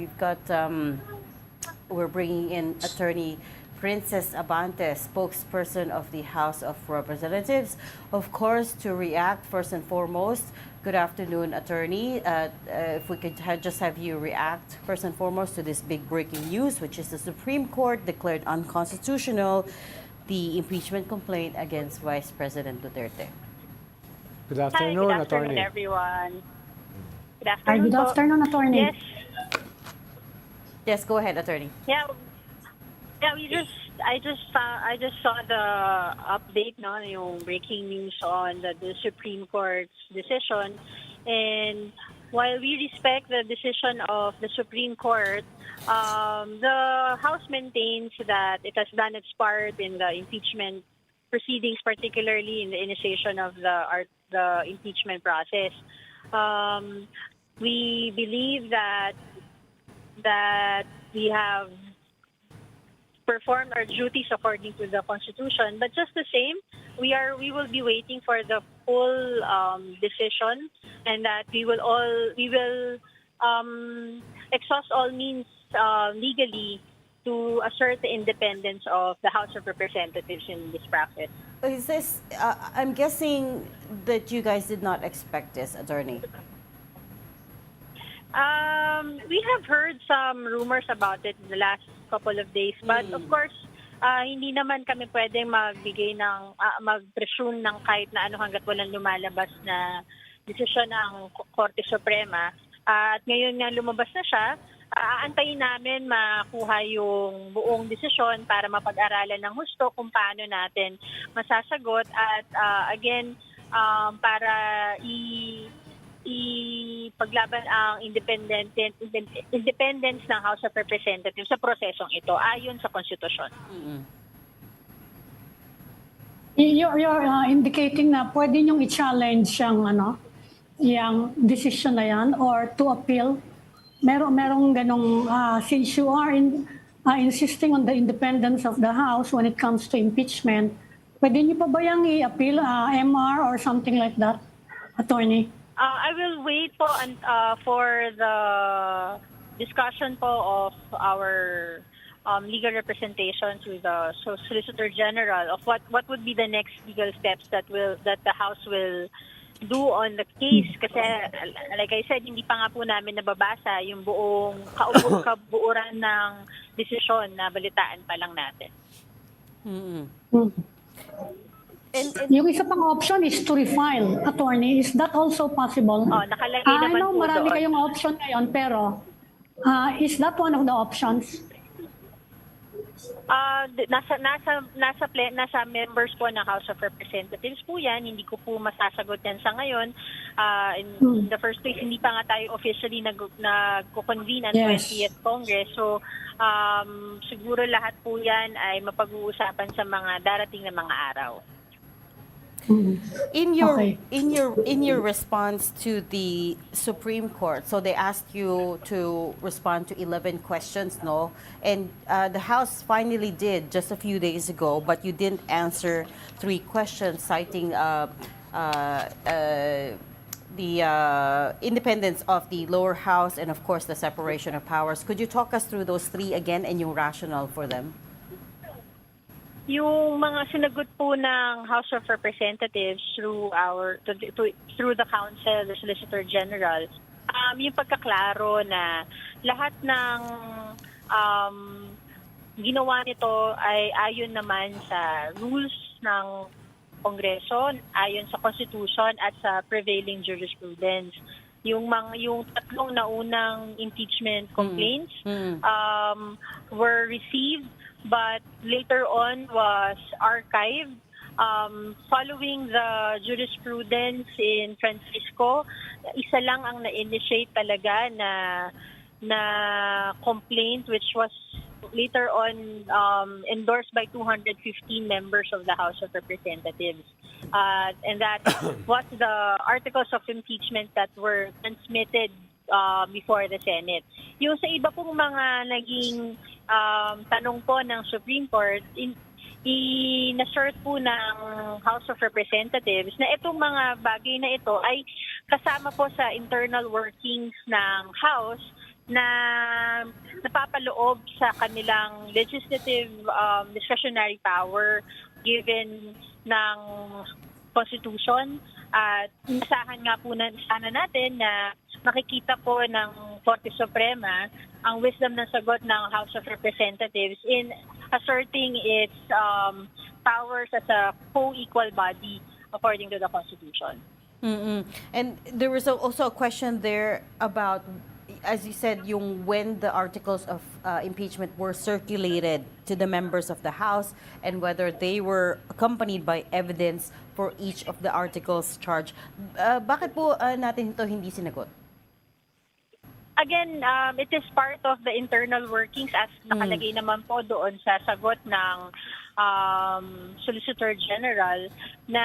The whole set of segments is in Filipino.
We've got, we're bringing in Attorney Princess Abante, spokesperson of the House of Representatives. Of course, to react first and foremost, good afternoon, Attorney. If we could just have you react first and foremost to this big breaking news, which is the Supreme Court declared unconstitutional the impeachment complaint against Vice President Duterte. Good Hi, afternoon, good afternoon, Attorney. everyone. Good Hi, afternoon, good po. afternoon, Attorney. Yes, Yes, go ahead, Attorney. yeah, I just saw the update, no, yung breaking news on the Supreme Court's decision, and while we respect the decision of the Supreme Court, the House maintains that it has done its part in the impeachment proceedings, particularly in the initiation of the impeachment process. We believe that we have performed our duties according to the Constitution, but just the same, we will be waiting for the full decision, and that we will exhaust all means legally to assert the independence of the House of Representatives in this process. Is this, I'm guessing that you guys did not expect this, Attorney. We have heard some rumors about it in the last couple of days, but of course, hindi naman kami pwedeng magbigay ng mag-presume ng kahit na ano hangga't walang lumalabas na desisyon ng Korte Suprema. At ngayon nga lumabas na siya, aantayin namin makuha yung buong desisyon para mapag-aralan ng husto kung paano natin masasagot at again, para ipaglaban ang independence ng House of Representatives sa prosesong ito ayon sa konstitusyon. You're indicating na pwede niyong i-challenge yung decision na yan or to appeal. Merong ganong, since you are insisting on the independence of the House when it comes to impeachment, pwede niyo pa ba yung i-appeal, MR or something like that, Attorney? I will wait po for the discussion po of our legal representation to the Solicitor General of what would be the next legal steps that the House will do on the case. Kasi like I said, hindi pa nga po namin nababasa yung buong kabuuran ng desisyon na balitaan pa lang natin. Yung isa pang option is to refile, Attorney. Is that also possible? Nakalagay I naman know po marami doon. kayong option ngayon, pero is that one of the options? Nasa members po ng House of Representatives po yan. Hindi ko po masasagot yan sa ngayon. In the first place, hindi pa nga tayo officially nag-convene ang Yes. 20th Congress. So, siguro lahat po yan ay mapag-uusapan sa mga darating na mga araw. In your Okay. in your response to the Supreme Court, so they asked you to respond to 11 questions, no? And the House finally did just a few days ago, but you didn't answer 3 questions, citing the independence of the lower house and of course the separation of powers. Could you talk us through those 3 again and yung rationale for them? Yung mga sinagot po ng House of Representatives through through the Council, the Solicitor General, yung pagkaklaro na lahat ng ginawa nito ay ayon naman sa rules ng Kongreso, ayon sa Constitution at sa prevailing jurisprudence. Yung tatlong naunang impeachment complaints were received but later on was archived. Following the jurisprudence in Francisco, isa lang ang na-initiate talaga na complaint which was later on endorsed by 215 members of the House of Representatives. And that was the articles of impeachment that were transmitted before the Senate. Yung sa iba pong mga naging tanong po ng Supreme Court, na-assert po ng House of Representatives na itong mga bagay na ito ay kasama po sa internal workings ng House na napapaloob sa kanilang legislative discretionary power given ng Constitution. At inasahan nga po sana natin na makikita po ng Korte Suprema ang wisdom ng sagot ng House of Representatives in asserting its powers as a co-equal body according to the Constitution. Mm-mm. And there was also a question there about, as you said, when the articles of impeachment were circulated to the members of the House and whether they were accompanied by evidence for each of the articles charged. Bakit po natin ito hindi sinagot? Again, it is part of the internal workings as nakalagay naman po doon sa sagot ng Solicitor General na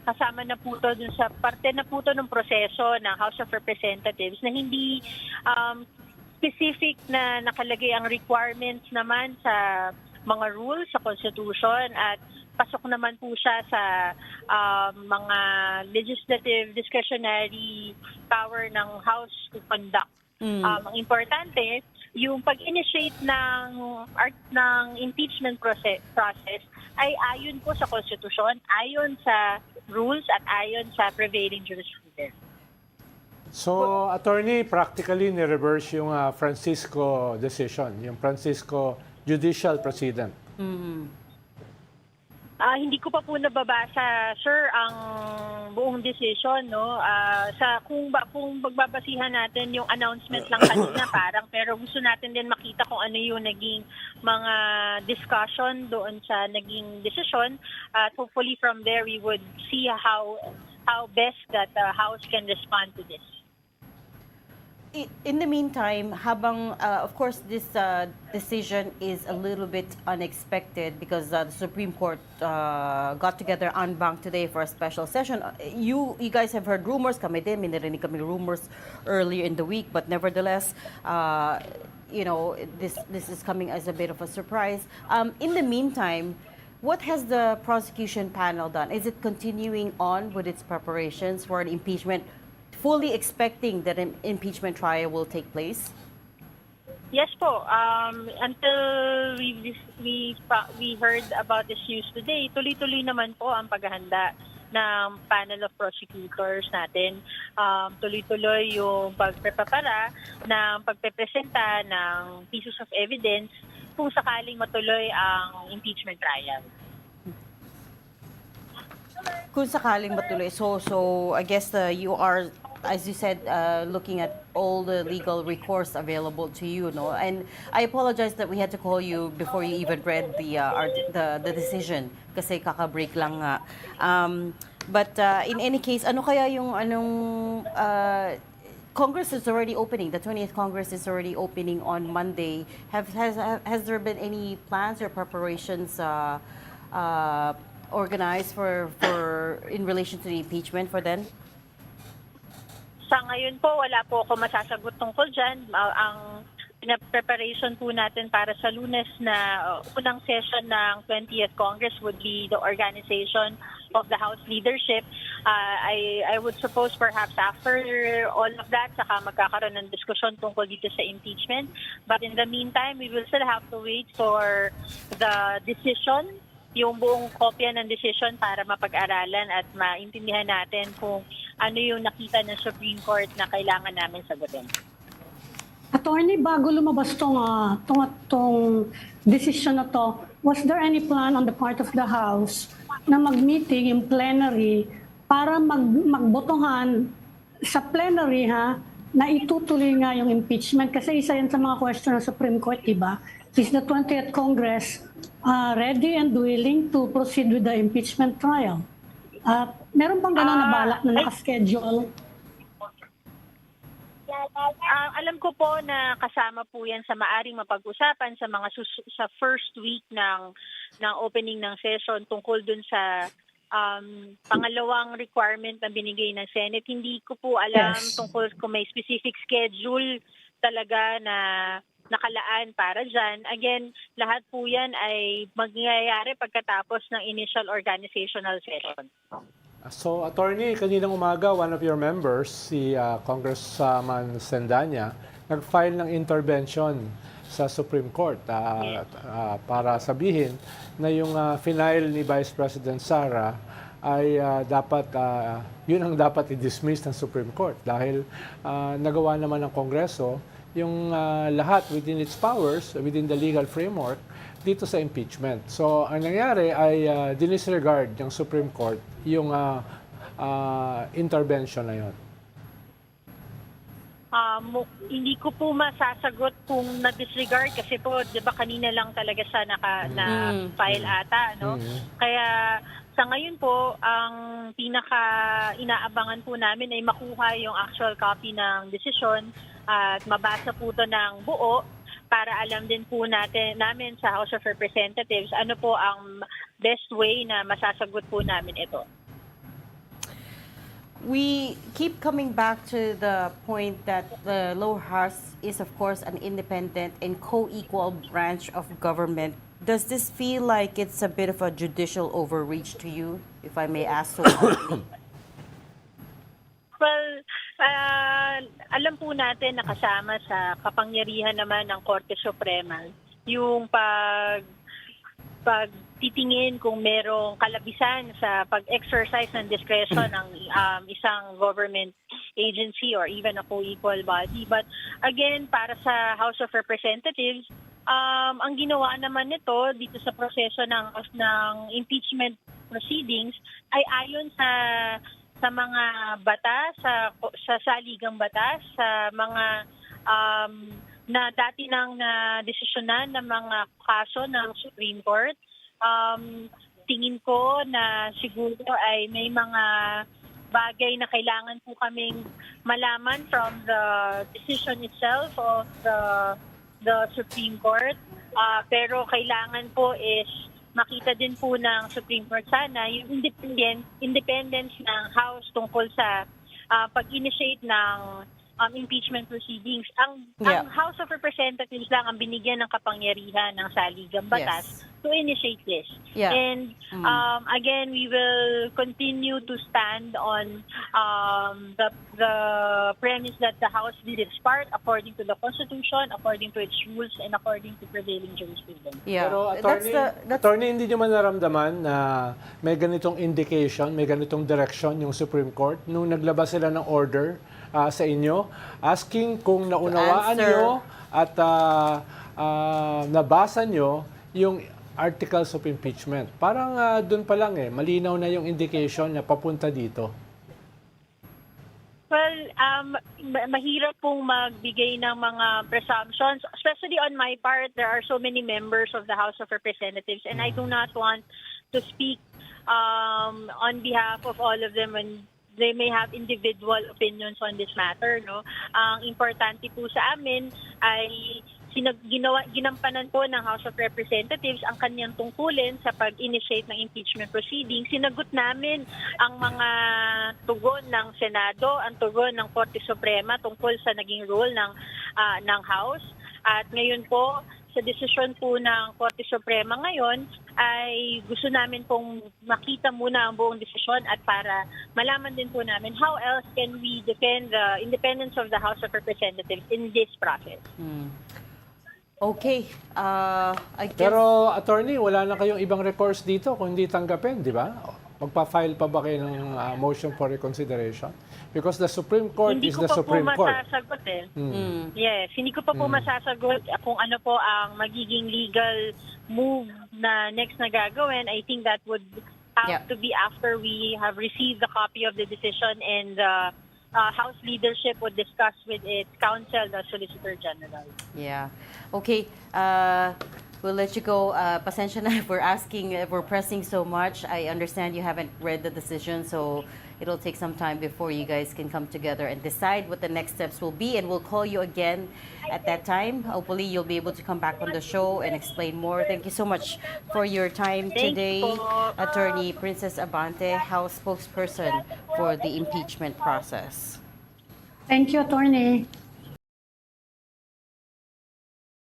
kasama na po to dun sa parte na po to ng proseso ng House of Representatives na hindi specific na nakalagay ang requirements naman sa mga rules sa Constitution at pasok naman po siya sa mga legislative discretionary power ng House to conduct. Ang importante, yung pag-initiate ng impeachment process ay ayon po sa Constitution, ayon sa rules at ayon sa prevailing jurisprudence. So, attorney, practically ni-reverse yung Francisco decision, yung Francisco judicial precedent. Hindi ko pa po nababasa, sir, ang buong decision, no? Kung magbabasihan natin yung announcement lang kanina, pero gusto natin din makita kung ano yung naging mga discussion doon sa naging decision. At hopefully from there we would see how best that the House can respond to this. In the meantime, habang of course this decision is a little bit unexpected because the Supreme Court got together en banc today for a special session. You guys have heard rumors, kami din, may narinig kami rumors earlier in the week, but nevertheless, this is coming as a bit of a surprise. In the meantime, what has the prosecution panel done? Is it continuing on with its preparations for an impeachment, fully expecting that an impeachment trial will take place? Yes po. Until we heard about this news today, tuloy-tuloy naman po ang paghahanda ng panel of prosecutors natin. Tuloy-tuloy yung pagprepara ng pagpepresenta ng pieces of evidence kung sakaling matuloy ang impeachment trial. Kung sakaling matuloy. So I guess you are, as you said, looking at all the legal recourse available to you, no? And I apologize that we had to call you before you even read the decision kasi kaka-break lang nga. But in any case, ano kaya yung Congress is already opening. The 20th Congress is already opening on Monday. Has there been any plans or preparations organized for in relation to the impeachment for then? Sa ngayon po, wala po ako masasagot tungkol dyan. Ang preparation po natin para sa Lunes na unang session ng 20th Congress would be the organization of the House leadership. I would suppose perhaps after all of that, saka magkakaroon ng diskusyon tungkol dito sa impeachment. But in the meantime, we will still have to wait for the decision, yung buong kopya ng decision para mapag-aralan at maintindihan natin kung ano yung nakita ng Supreme Court na kailangan namin sagutin. Attorney, bago lumabas tong decision na to, was there any plan on the part of the House na mag-meeting in plenary para magbotohan sa plenary na itutuloy nga yung impeachment? Kasi isa yan sa mga question ng Supreme Court, diba? Is the 20th Congress ready and willing to proceed with the impeachment trial? Meron bang gano'n na balak na nakaschedule? Alam ko po na kasama po yan sa maaring mapag-usapan sa first week ng opening ng session tungkol dun sa pangalawang requirement na binigay ng Senate. Hindi ko po alam tungkol kung may specific schedule talaga na nakalaan para dyan. Again, lahat po yan ay mangyayari pagkatapos ng initial organizational session. So, attorney, kaninang umaga, one of your members, si Congressman Sendanya, nag-file ng intervention sa Supreme Court para sabihin na yung final ni Vice President Sara ay yun ang dapat i-dismiss ng Supreme Court dahil nagawa naman ng Kongreso yung lahat within its powers, within the legal framework, dito sa impeachment. So, ang nangyari ay dinisregard ng Supreme Court yung intervention na yun. Hindi ko po masasagot kung na-disregard kasi po, di ba kanina lang talaga siya na-file ata, no? Kaya sa ngayon po, ang pinaka-inaabangan po namin ay makuha yung actual copy ng desisyon at mabasa po ito ng buo para alam din po namin sa House of Representatives ano po ang best way na masasagot po namin ito. We keep coming back to the point that the lower house is, of course, an independent and co-equal branch of government. Does this feel like it's a bit of a judicial overreach to you, if I may ask so bluntly? Well, alam po natin na kasama sa kapangyarihan naman ng Korte Suprema yung pagtitingin kung merong kalabisan sa pag-exercise ng discretion ng isang government agency or even a co-equal body. But again, para sa House of Representatives, ang ginawa naman nito dito sa proseso ng impeachment proceedings ay ayon sa mga batas, sa saligang batas, sa mga na dati nang desisyonan ng mga kaso ng Supreme Court. Tingin ko na siguro ay may mga bagay na kailangan po kaming malaman from the decision itself of the Supreme Court. Pero kailangan po is makita din po ng Supreme Court sana yung independence ng House tungkol sa pag-initiate ng impeachment proceedings. Ang House of Representatives lang ang binigyan ng kapangyarihan ng saligang batas to initiate this. Yeah. And again, we will continue to stand on the premise that the House did its part according to the Constitution, according to its rules, and according to prevailing jurisprudence. Yeah. Pero That's attorney, hindi nyo man naramdaman na may ganitong indication, may ganitong direction yung Supreme Court nung naglabas sila ng order sa inyo, asking kung naunawaan nyo at nabasa nyo yung articles of impeachment. Parang doon pa lang malinaw na yung indication na papunta dito. Well, mahirap pong magbigay ng mga presumptions, especially on my part. There are so many members of the House of Representatives and I do not want to speak on behalf of all of them when they may have individual opinions on this matter, no? Ang importante po sa amin ay ginampanan po ng House of Representatives ang kanyang tungkulin sa pag-initiate ng impeachment proceedings. Sinagot namin ang mga tugon ng Senado, ang tugon ng Korte Suprema tungkol sa naging role ng House. At ngayon po, sa desisyon po ng Korte Suprema ngayon, ay gusto namin pong makita muna ang buong desisyon at para malaman din po namin how else can we defend the independence of the House of Representatives in this process. Okay. I guess... Pero attorney, wala na kayong ibang recourse dito kung hindi tanggapin, di ba? Magpa-file pa ba kayo ng motion for reconsideration? Because the Supreme Court is the Supreme Court. Hindi ko pa po masasagot Yes, hindi ko pa po masasagot kung ano po ang magiging legal move na next na gagawin. I think that would have to be after we have received the copy of the decision and House leadership would discuss with its counsel, the Solicitor General. Yeah. Okay. We'll let you go. Pasensya na if we're pressing so much. I understand you haven't read the decision, so it'll take some time before you guys can come together and decide what the next steps will be. And we'll call you again at that time. Hopefully, you'll be able to come back on the show and explain more. Thank you so much for your time today, Attorney Princess Abante, House spokesperson for the impeachment process. Thank you, Attorney.